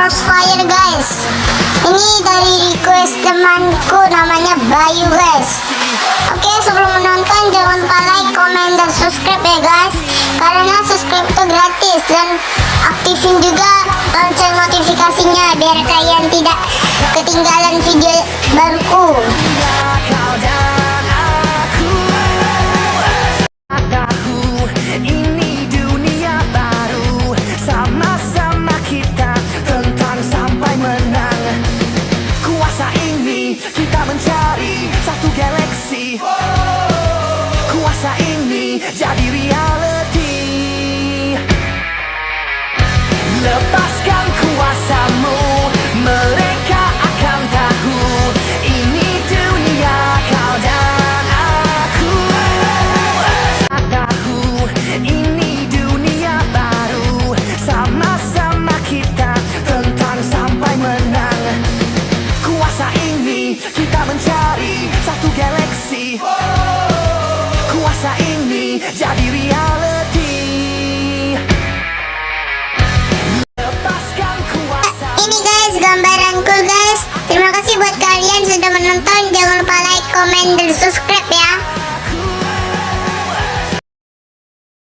Crossfire guys. Ini dari request temanku namanya Bayu guys. Oke, sebelum menonton jangan lupa like, comment, dan subscribe ya guys, karena subscribe itu gratis, dan aktifin juga lonceng notifikasinya biar kalian tidak ketinggalan video baruku. Kita mencari satu galaksi. Kuasa ini jadi reality. Lepaskan kuasamu, mereka akan tahu ini dunia kau dan aku. Tahu ini dunia baru, sama-sama kita tentang sampai menang. Kuasa ini kita mencari satu galaksi. Kuasa ini jadi reality. Lepaskan kuasa. Ini guys gambaranku guys. Terima kasih buat kalian sudah menonton. Jangan lupa like, comment, dan subscribe ya.